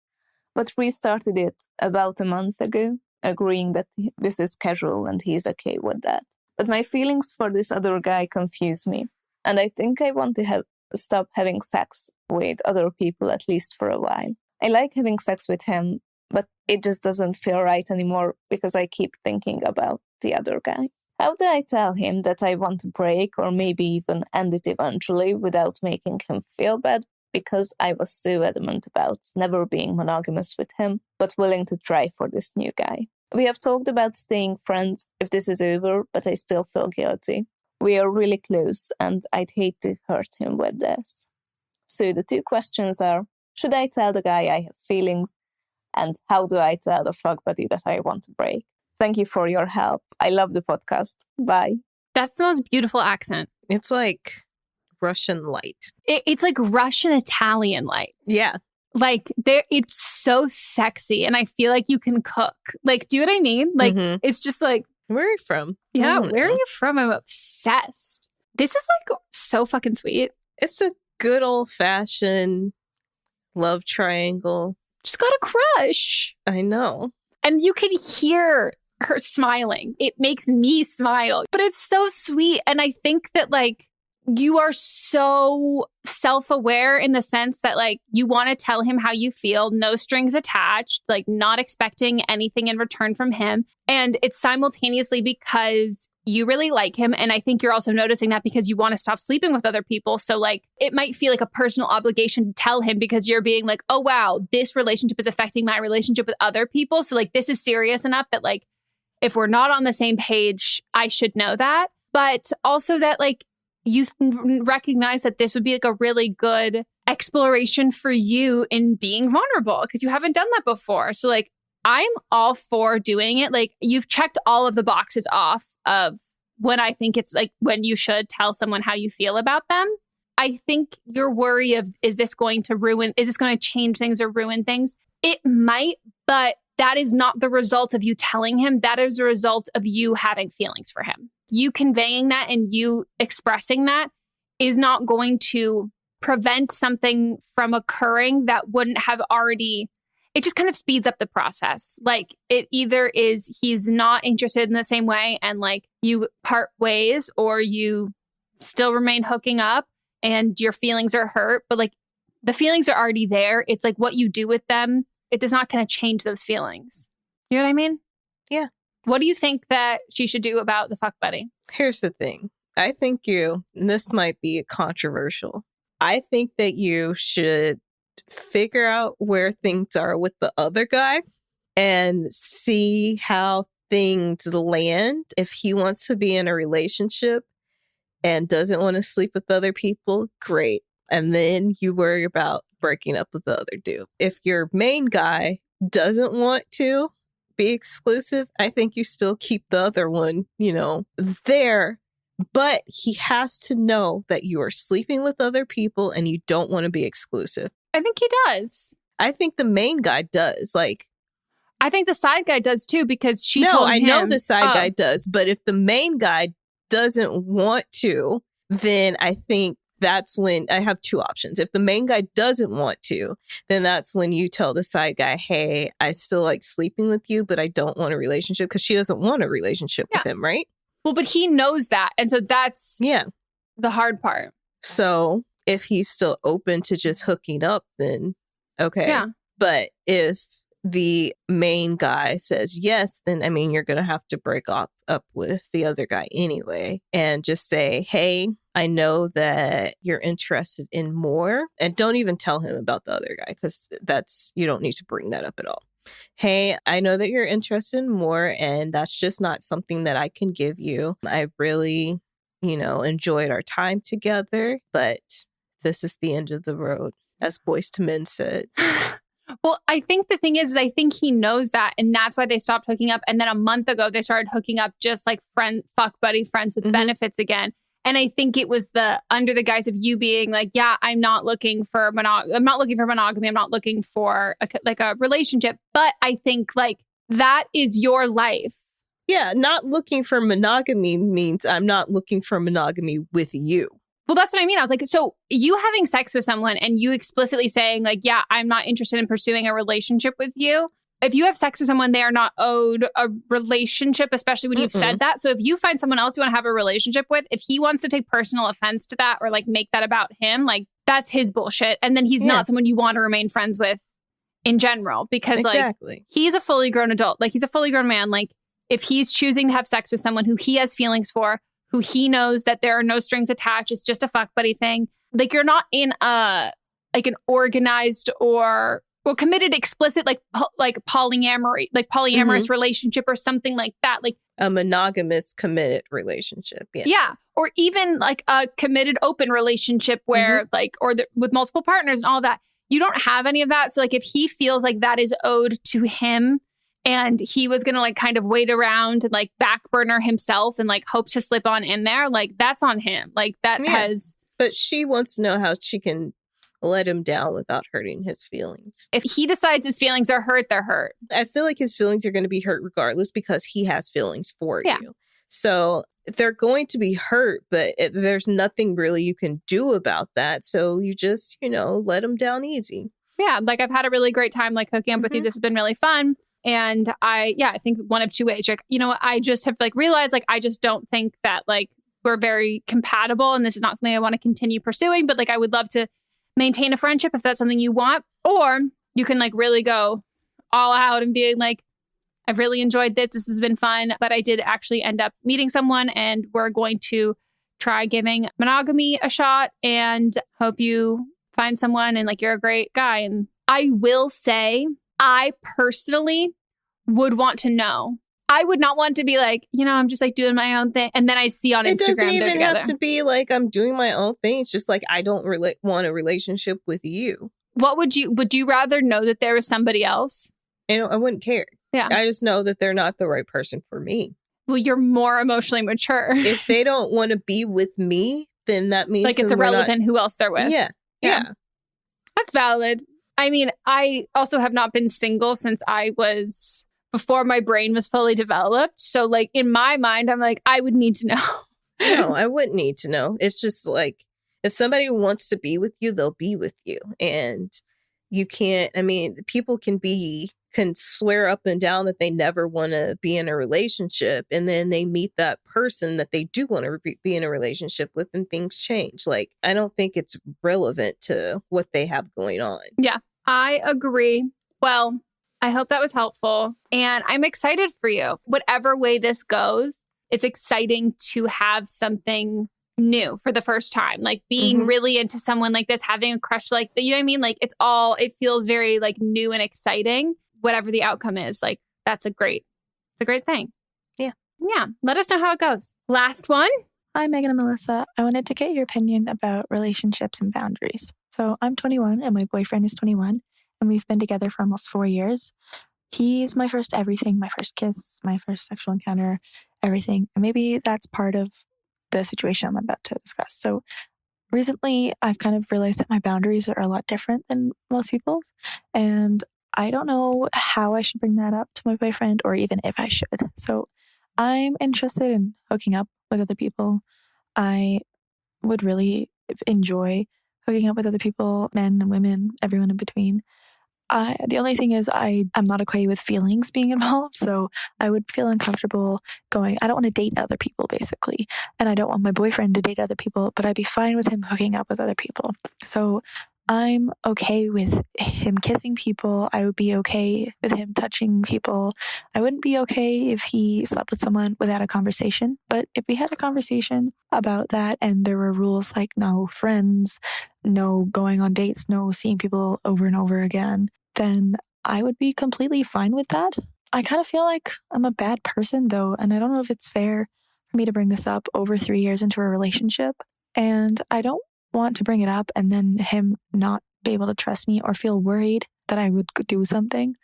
but restarted it about a month ago, agreeing that this is casual and he's okay with that. But my feelings for this other guy confuse me, and I think I want to stop having sex with other people at least for a while. I like having sex with him, but it just doesn't feel right anymore because I keep thinking about the other guy. How do I tell him that I want to break or maybe even end it eventually without making him feel bad? Because I was so adamant about never being monogamous with him, but willing to try for this new guy. We have talked about staying friends if this is over, but I still feel guilty. We are really close, and I'd hate to hurt him with this. So the two questions are, should I tell the guy I have feelings? And how do I tell the fuck buddy that I want to break? Thank you for your help. I love the podcast. Bye. That's the most beautiful accent. It's like Russian light. It's like Russian Italian light. Yeah. Like it's so sexy, and I feel like you can cook. Like, do you know what I mean? Like, it's just like, where are you from? Yeah, where are you from? I'm obsessed. This is like so fucking sweet. It's a good old fashioned love triangle. Just got a crush. I know. And you can hear her smiling. It makes me smile, but it's so sweet. And I think that like you are so self-aware in the sense that like you want to tell him how you feel, no strings attached, like not expecting anything in return from him. And it's simultaneously because you really like him. And I think you're also noticing that because you want to stop sleeping with other people. So like it might feel like a personal obligation to tell him because you're being like, oh, wow, this relationship is affecting my relationship with other people. So like this is serious enough that like if we're not on the same page, I should know that. But also that like you recognize that this would be like a really good exploration for you in being vulnerable because you haven't done that before. So like, I'm all for doing it. Like you've checked all of the boxes off of when I think it's like when you should tell someone how you feel about them. I think your worry of, is this going to change things or ruin things? It might, but that is not the result of you telling him. That is a result of you having feelings for him. You conveying that and you expressing that is not going to prevent something from occurring that wouldn't have already. It just kind of speeds up the process. Like it either is he's not interested in the same way and like you part ways, or you still remain hooking up and your feelings are hurt, but like the feelings are already there. It's like what you do with them. It does not kind of change those feelings. You know what I mean? Yeah. What do you think that she should do about the fuck buddy? Here's the thing. I think this might be controversial. I think that you should figure out where things are with the other guy and see how things land. If he wants to be in a relationship and doesn't want to sleep with other people, great. And then you worry about breaking up with the other dude. If your main guy doesn't want to be exclusive, I think you still keep the other one, there. But he has to know that you are sleeping with other people and you don't want to be exclusive. I think he does. I think the main guy does. Like, I think the side guy does too, because she told him. No, I know the side guy does. But if the main guy doesn't want to, then I think that's when I have two options. If the main guy doesn't want to, then that's when you tell the side guy, hey, I still like sleeping with you, but I don't want a relationship, because she doesn't want a relationship with him, right? Well, but he knows that. And so that's the hard part. So if he's still open to just hooking up, then okay. Yeah. But if the main guy says yes, then I mean, you're going to have to break up with the other guy anyway and just say, hey, I know that you're interested in more. And don't even tell him about the other guy, because you don't need to bring that up at all. Hey, I know that you're interested in more, and that's just not something that I can give you. I really, enjoyed our time together, but this is the end of the road, as Voice to Men said. Well, I think the thing is I think he knows that, and that's why they stopped hooking up. And then a month ago, they started hooking up just like fuck buddy friends with benefits again. And I think it was under the guise of you being like, yeah, I'm not looking for monogamy. I'm not looking for a relationship. But I think like that is your life. Yeah, not looking for monogamy means I'm not looking for monogamy with you. Well, that's what I mean. I was like, so you having sex with someone and you explicitly saying like, yeah, I'm not interested in pursuing a relationship with you. If you have sex with someone, they are not owed a relationship, especially when you've said that. So if you find someone else you want to have a relationship with, if he wants to take personal offense to that or like make that about him, like that's his bullshit. And then he's not someone you want to remain friends with in general, because like he's a fully grown adult. Like he's a fully grown man. Like if he's choosing to have sex with someone who he has feelings for, who he knows that there are no strings attached, it's just a fuck buddy thing. Like you're not in an organized or Well, committed explicit, like polyamory, like polyamorous relationship or something like that. Like a monogamous committed relationship. Yeah. Yeah. Or even like a committed open relationship where with multiple partners and all that. You don't have any of that. So like if he feels like that is owed to him and he was going to like kind of wait around and like back burner himself and like hope to slip on in there, like that's on him. Like that has. But she wants to know how she can let him down without hurting his feelings. If he decides his feelings are hurt, they're hurt. I feel like his feelings are going to be hurt regardless because he has feelings for you. So they're going to be hurt, but there's nothing really you can do about that. So you just, let him down easy. Yeah. Like I've had a really great time like hooking up with you. This has been really fun. And I think one of two ways. Like, I just have like realized like I just don't think that like we're very compatible and this is not something I want to continue pursuing. But like I would love to maintain a friendship if that's something you want. Or you can like really go all out and be like, I've really enjoyed this. This has been fun. But I did actually end up meeting someone and we're going to try giving monogamy a shot and hope you find someone and like you're a great guy. And I will say, I personally would want to know. I would not want to be like, I'm just like doing my own thing. And then I see on Instagram it doesn't even together. have to be like I'm doing my own thing. It's just like I don't really want a relationship with you. What would you rather know that there was somebody else? I wouldn't care. Yeah. I just know that they're not the right person for me. Well, you're more emotionally mature. If they don't want to be with me, then that means like it's irrelevant who else they're with. Yeah. That's valid. I mean, I also have not been single since before my brain was fully developed. So like in my mind, I'm like, I would need to know. No, I wouldn't need to know. It's just like, if somebody wants to be with you, they'll be with you. And you can't, people can swear up and down that they never want to be in a relationship. And then they meet that person that they do want to be in a relationship with and things change. Like, I don't think it's relevant to what they have going on. Yeah, I agree. Well, I hope that was helpful. And I'm excited for you. Whatever way this goes, it's exciting to have something new for the first time. Like being really into someone like this, having a crush like, you know what I mean? Like it feels very like new and exciting. Whatever the outcome is, like it's a great thing. Yeah. Let us know how it goes. Last one. Hi, Megan and Melissa. I wanted to get your opinion about relationships and boundaries. So I'm 21 and my boyfriend is 21 and we've been together for almost 4 years. He's my first everything, my first kiss, my first sexual encounter, everything. And maybe that's part of the situation I'm about to discuss. So recently I've kind of realized that my boundaries are a lot different than most people's. And I don't know how I should bring that up to my boyfriend or even if I should. So I'm interested in hooking up with other people. I would really enjoy hooking up with other people, men and women, everyone in between. The only thing is I'm not okay with feelings being involved. So I would feel uncomfortable I don't want to date other people basically. And I don't want my boyfriend to date other people, but I'd be fine with him hooking up with other people. So I'm okay with him kissing people. I would be okay with him touching people. I wouldn't be okay if he slept with someone without a conversation. But if we had a conversation about that and there were rules like no friends, no going on dates, no seeing people over and over again, then I would be completely fine with that. I kind of feel like I'm a bad person though, and I don't know if it's fair for me to bring this up over 3 years into a relationship. And I don't want to bring it up and then him not be able to trust me or feel worried that I would do something.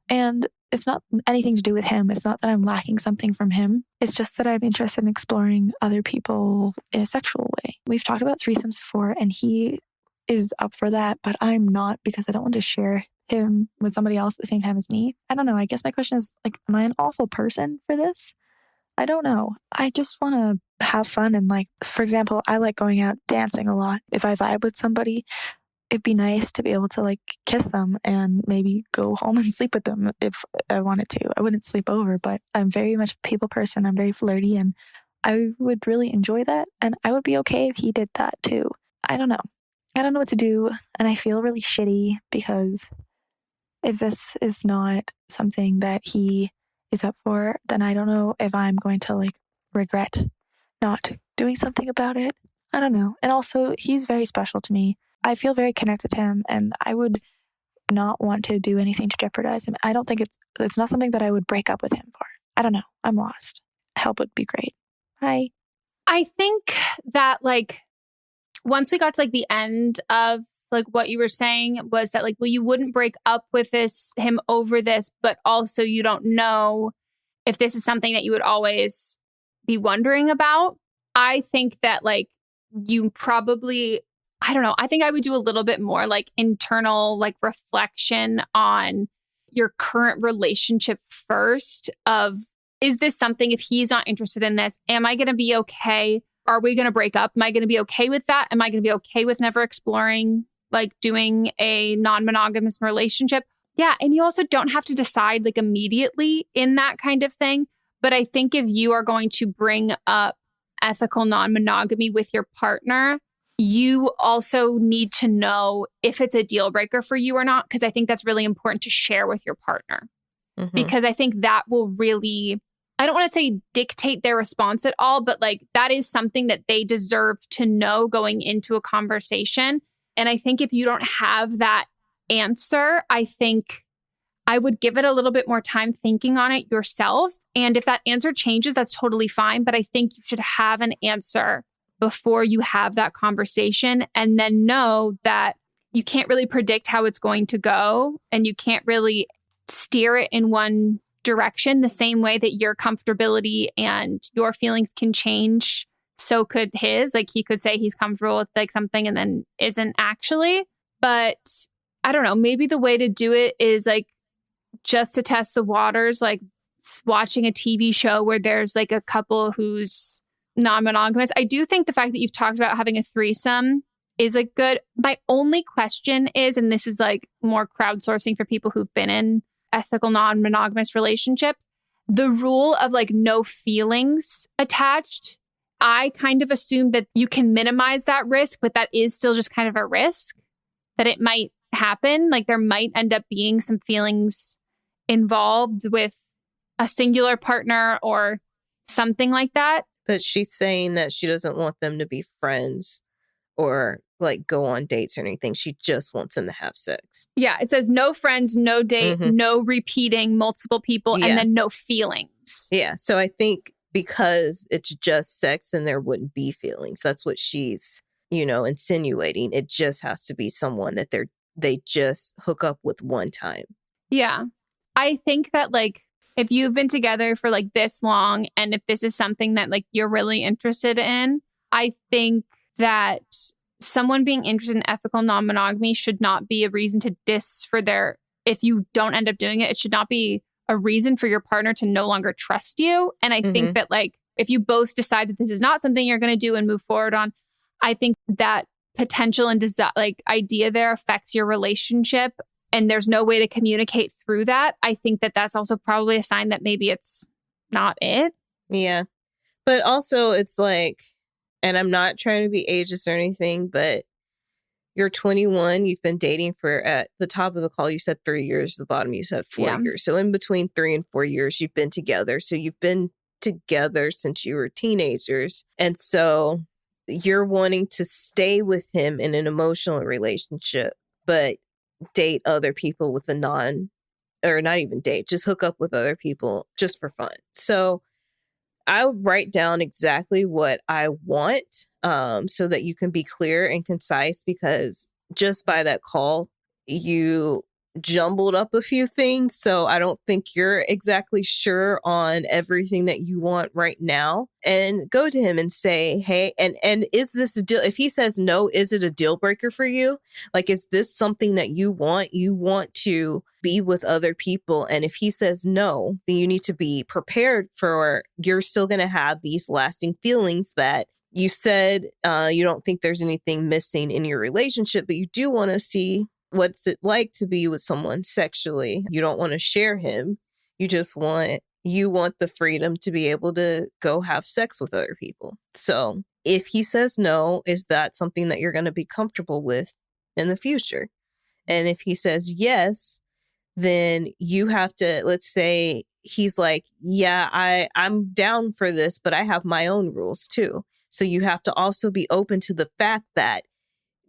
And it's not anything to do with him. It's not that I'm lacking something from him. It's just that I'm interested in exploring other people in a sexual way. We've talked about threesomes before and he is up for that, but I'm not because I don't want to share him with somebody else at the same time as me. I don't know. I guess my question is like, am I an awful person for this? I don't know. I just want to have fun. And like, for example, I like going out dancing a lot. If I vibe with somebody, it'd be nice to be able to like kiss them and maybe go home and sleep with them if I wanted to. I wouldn't sleep over, but I'm very much a people person. I'm very flirty and I would really enjoy that. And I would be okay if he did that too. I don't know. I don't know what to do. And I feel really shitty because if this is not something that he is up for, then I don't know if I'm going to like regret not doing something about it. I don't know. And also he's very special to me. I feel very connected to him and I would not want to do anything to jeopardize him. I don't think it's not something that I would break up with him for. I don't know. I'm lost. Help would be great. Bye. I think that like once we got to like the end of like what you were saying was that like, well, you wouldn't break up with him over this, but also you don't know if this is something that you would always be wondering about. I think that like you probably, I don't know, I think I would do a little bit more like internal like reflection on your current relationship first of, is this something, if he's not interested in this, am I going to be okay? Are we going to break up? Am I going to be okay with that? Am I going to be okay with never exploring like doing a non-monogamous relationship? Yeah. And you also don't have to decide like immediately in that kind of thing. But I think if you are going to bring up ethical non-monogamy with your partner, you also need to know if it's a deal breaker for you or not, because I think that's really important to share with your partner. Mm-hmm. Because I think that will really, I don't want to say dictate their response at all, but like that is something that they deserve to know going into a conversation. And I think if you don't have that answer, I think I would give it a little bit more time thinking on it yourself. And if that answer changes, that's totally fine. But I think you should have an answer before you have that conversation, and then know that you can't really predict how it's going to go and you can't really steer it in one direction the same way that your comfortability and your feelings can change. So could his. Like he could say he's comfortable with like something and then isn't actually. But I don't know, maybe the way to do it is like just to test the waters, like watching a TV show where there's like a couple who's non-monogamous. I do think the fact that you've talked about having a threesome is like good. My only question is, and this is like more crowdsourcing for people who've been in ethical non-monogamous relationships, the rule of like no feelings attached. I kind of assume that you can minimize that risk, but that is still just kind of a risk that it might happen. Like there might end up being some feelings involved with a singular partner or something like that. But she's saying that she doesn't want them to be friends or like go on dates or anything. She just wants them to have sex. Yeah. It says no friends, no date, no repeating multiple people, and then no feelings. Yeah. So I think because it's just sex and there wouldn't be feelings, that's what she's, insinuating. It just has to be someone that they just hook up with one time. Yeah. I think that like, if you've been together for like this long, and if this is something that like you're really interested in, I think that someone being interested in ethical non-monogamy should not be a reason to if you don't end up doing it, it should not be a reason for your partner to no longer trust you. And I think that like, if you both decide that this is not something you're going to do and move forward on, I think that potential and idea there affects your relationship, and there's no way to communicate through that. I think that that's also probably a sign that maybe it's not it. Yeah. But also it's like, and I'm not trying to be ageist or anything, but you're 21, you've been dating for, at the top of the call, you said 3 years, the bottom you said 4 years. So in between 3 and 4 years, you've been together. So you've been together since you were teenagers. And so you're wanting to stay with him in an emotional relationship, but date other people with or not even date, just hook up with other people just for fun. So I would write down exactly what I want so that you can be clear and concise, because just by that call, you jumbled up a few things. So I don't think you're exactly sure on everything that you want right now. And go to him and say, hey, and is this a deal? If he says no, is it a deal breaker for you? Like, is this something that you want? You want to be with other people. And if he says no, then you need to be prepared for, you're still going to have these lasting feelings that you said you don't think there's anything missing in your relationship, but you do want to see what's it like to be with someone sexually. You don't want to share him. You want the freedom to be able to go have sex with other people. So if he says no, is that something that you're going to be comfortable with in the future? And if he says yes, then you have to, let's say he's like, yeah, I'm down for this, but I have my own rules too. So you have to also be open to the fact that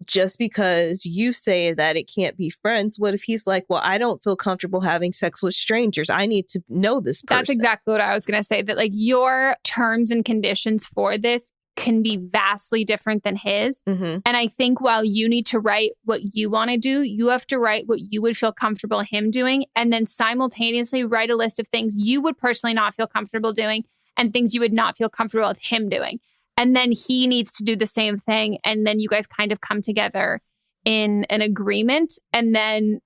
just because you say that it can't be friends, what if he's like, well, I don't feel comfortable having sex with strangers. I need to know this person. That's exactly what I was going to say, that like your terms and conditions for this can be vastly different than his. Mm-hmm. And I think while you need to write what you want to do, you have to write what you would feel comfortable him doing, and then simultaneously write a list of things you would personally not feel comfortable doing and things you would not feel comfortable with him doing. And then he needs to do the same thing. And then you guys kind of come together in an agreement, and then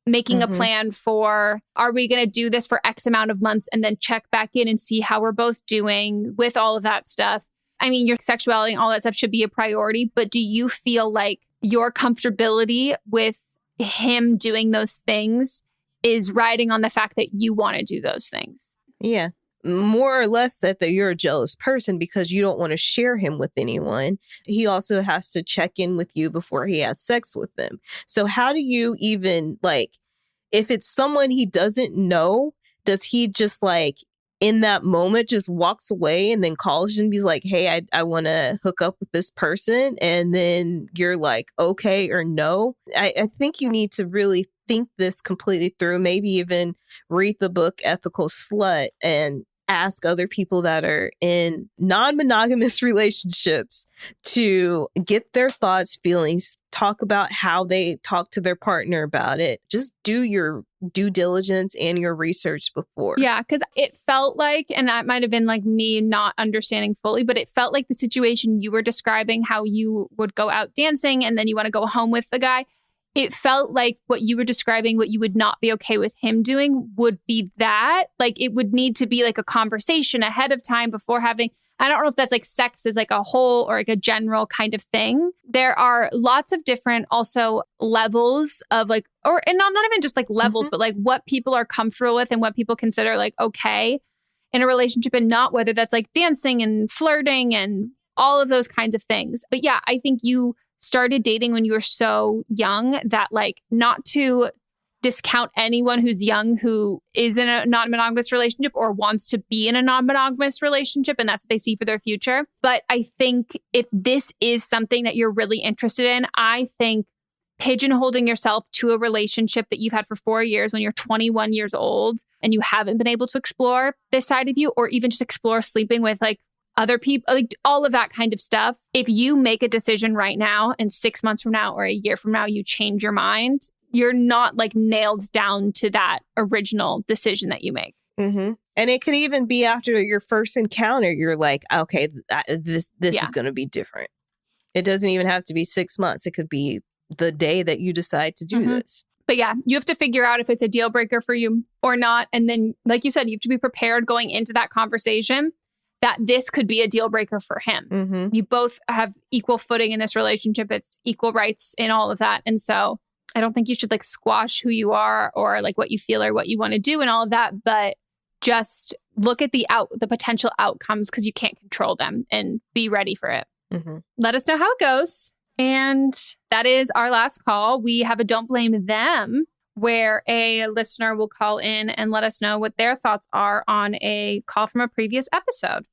making a plan for, are we going to do this for X amount of months and then check back in and see how we're both doing with all of that stuff. I mean, your sexuality and all that stuff should be a priority, but do you feel like your comfortability with him doing those things is riding on the fact that you want to do those things? Yeah. More or less that you're a jealous person because you don't want to share him with anyone. He also has to check in with you before he has sex with them. So how do you even, like, if it's someone he doesn't know, does he just like in that moment just walks away and then calls you and be like, hey, I want to hook up with this person? And then you're like, okay or no? I think you need to really think this completely through, maybe even read the book Ethical Slut and ask other people that are in non-monogamous relationships to get their thoughts, feelings, talk about how they talk to their partner about it. Just do your due diligence and your research before. Yeah, because it felt like, and that might have been like me not understanding fully, but it felt like the situation you were describing, how you would go out dancing and then you want to go home with the guy. It felt like what you were describing, what you would not be okay with him doing would be that. Like it would need to be like a conversation ahead of time before having, I don't know if that's like sex is like a whole or like a general kind of thing. There are lots of different also levels of like, or and not even just like levels, but like what people are comfortable with and what people consider like okay in a relationship, and not whether that's like dancing and flirting and all of those kinds of things. But yeah, I think you started dating when you were so young that like, not to discount anyone who's young who is in a non-monogamous relationship or wants to be in a non-monogamous relationship and that's what they see for their future. But I think if this is something that you're really interested in, I think pigeonholing yourself to a relationship that you've had for 4 years when you're 21 years old and you haven't been able to explore this side of you, or even just explore sleeping with like other people, like all of that kind of stuff. If you make a decision right now and 6 months from now or a year from now, you change your mind, you're not like nailed down to that original decision that you make. Mm-hmm. And it could even be after your first encounter, you're like, okay, this is going to be different. It doesn't even have to be 6 months. It could be the day that you decide to do this. But yeah, you have to figure out if it's a deal breaker for you or not. And then, like you said, you have to be prepared going into that conversation that this could be a deal breaker for him. You both have equal footing in this relationship. It's equal rights in all of that. And so I don't think you should like squash who you are or like what you feel or what you want to do and all of that, but just look at the potential outcomes because you can't control them, and be ready for it. Let us know how it goes. And that is our last call. We have a Don't Blame Them, where a listener will call in and let us know what their thoughts are on a call from a previous episode.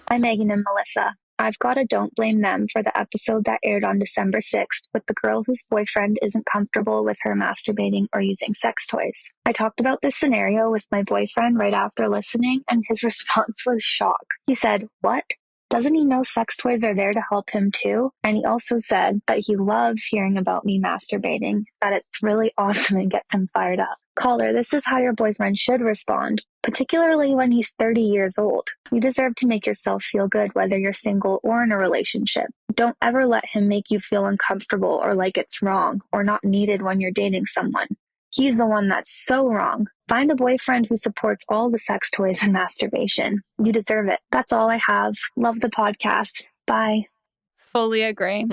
Hi, Megan and Melissa. I've got a Don't Blame Them for the episode that aired on December 6th with the girl whose boyfriend isn't comfortable with her masturbating or using sex toys. I talked about this scenario with my boyfriend right after listening, and his response was shock. He said, "What? Doesn't he know sex toys are there to help him too?" And he also said that he loves hearing about me masturbating, that it's really awesome and gets him fired up. Caller, this is how your boyfriend should respond, particularly when he's 30 years old. You deserve to make yourself feel good whether you're single or in a relationship. Don't ever let him make you feel uncomfortable or like it's wrong or not needed when you're dating someone. He's the one that's so wrong. Find a boyfriend who supports all the sex toys and masturbation. You deserve it. That's all I have. Love the podcast. Bye. Fully agree.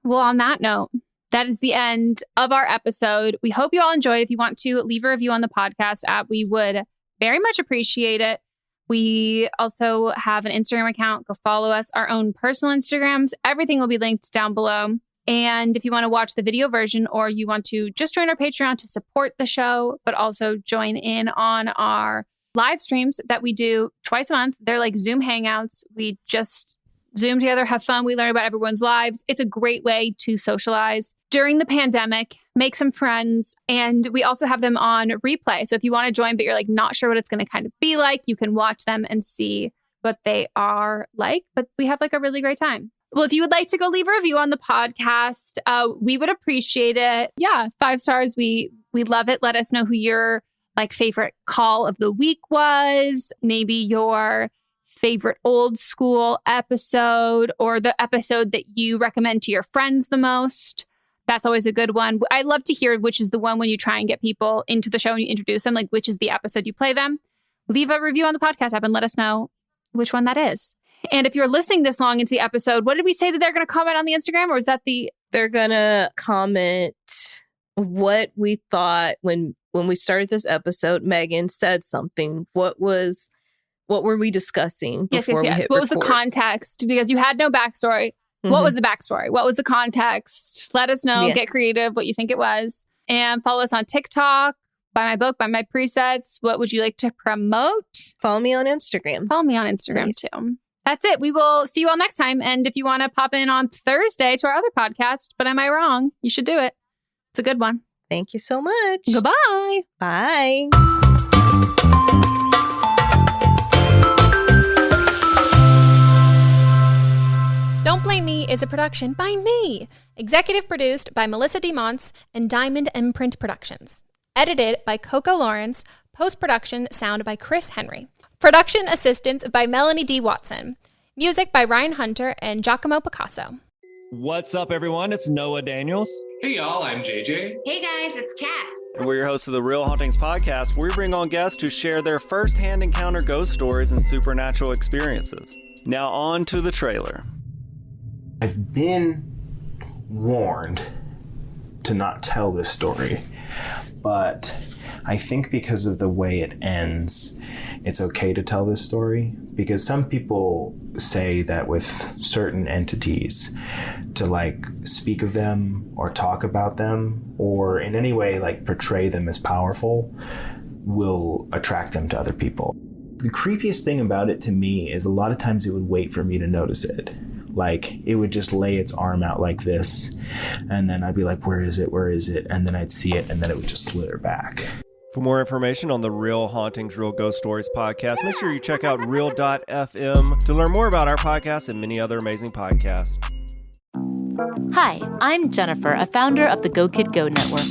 Well, on that note, that is the end of our episode. We hope you all enjoyed. If you want to leave a review on the podcast app, we would very much appreciate it. We also have an Instagram account. Go follow us, our own personal Instagrams. Everything will be linked down below. And if you want to watch the video version, or you want to just join our Patreon to support the show, but also join in on our live streams that we do twice a month. They're like Zoom hangouts. We just Zoom together, have fun. We learn about everyone's lives. It's a great way to socialize during the pandemic, make some friends. And we also have them on replay. So if you want to join, but you're like not sure what it's going to kind of be like, you can watch them and see what they are like. But we have like a really great time. Well, if you would like to go leave a review on the podcast, we would appreciate it. Yeah, 5 stars. We love it. Let us know who your like favorite call of the week was. Maybe your favorite old school episode or the episode that you recommend to your friends the most. That's always a good one. I love to hear which is the one when you try and get people into the show and you introduce them, like which is the episode you play them. Leave a review on the podcast app and let us know which one that is. And if you're listening this long into the episode, what did we say that they're going to comment on the Instagram, or is that the... They're going to comment what we thought when we started this episode. Megan said something. What were we discussing before we hit What was record? the context? Because you had no backstory. Mm-hmm. What was the backstory? What was the context? Let us know. Yeah. Get creative. What you think it was. And follow us on TikTok. Buy my book. Buy my presets. What would you like to promote? Follow me on Instagram. Follow me on Instagram too. That's it. We will see you all next time. And if you want to pop in on Thursday to our other podcast, But Am I Wrong? You should do it. It's a good one. Thank you so much. Goodbye. Bye. Don't Blame Me is a production by me. Executive produced by Melissa DeMonts and Diamond Imprint Productions. Edited by Coco Lawrence. Post-production sound by Chris Henry. Production assistance by Melanie D. Watson. Music by Ryan Hunter and Giacomo Picasso. What's up, everyone? It's Noah Daniels. Hey, y'all. I'm JJ. Hey, guys. It's Kat. And we're your hosts of the Real Hauntings podcast, where we bring on guests who share their first-hand encounter ghost stories and supernatural experiences. Now on to the trailer. I've been warned to not tell this story, but I think because of the way it ends, it's okay to tell this story, because some people say that with certain entities, to like speak of them or talk about them or in any way like portray them as powerful will attract them to other people. The creepiest thing about it to me is a lot of times it would wait for me to notice it. Like it would just lay its arm out like this, and then I'd be like, where is it? Where is it? And then I'd see it, and then it would just slither back. For more information on the Real Hauntings, Real Ghost Stories podcast, make sure you check out real.fm to learn more about our podcast and many other amazing podcasts. Hi, I'm Jennifer, a founder of the Go Kid Go network.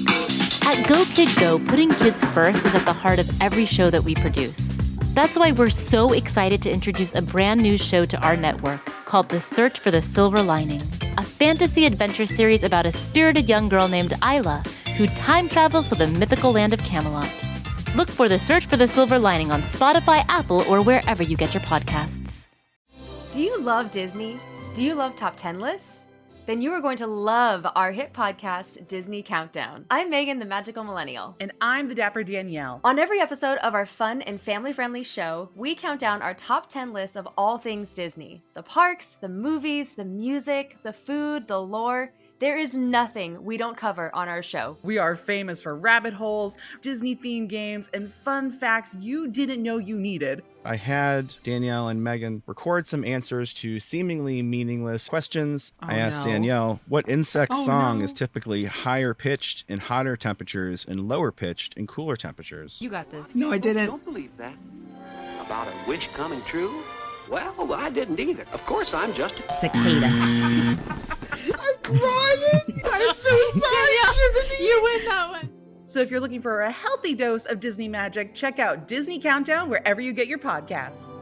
At Go Kid Go, putting kids first is at the heart of every show that we produce. That's why we're so excited to introduce a brand new show to our network called The Search for the Silver Lining, a fantasy adventure series about a spirited young girl named Isla who time travels to the mythical land of Camelot. Look for The Search for the Silver Lining on Spotify, Apple, or wherever you get your podcasts. Do you love Disney? Do you love top 10 lists? Then you are going to love our hit podcast, Disney Countdown. I'm Megan, the Magical Millennial. And I'm the Dapper Danielle. On every episode of our fun and family-friendly show, we count down our top 10 lists of all things Disney. The parks, the movies, the music, the food, the lore. There is nothing we don't cover on our show. We are famous for rabbit holes, Disney-themed games, and fun facts you didn't know you needed. I had Danielle and Megan record some answers to seemingly meaningless questions. I asked Danielle what insect song is typically higher pitched in hotter temperatures and lower pitched in cooler temperatures. You got this. No, I didn't. Don't believe that. About a wish coming true? Well, I didn't either. Of course, I'm just a cicada. I'm crying. I'm so sorry, Jiminy. You win that one. So if you're looking for a healthy dose of Disney magic, check out Disney Countdown wherever you get your podcasts.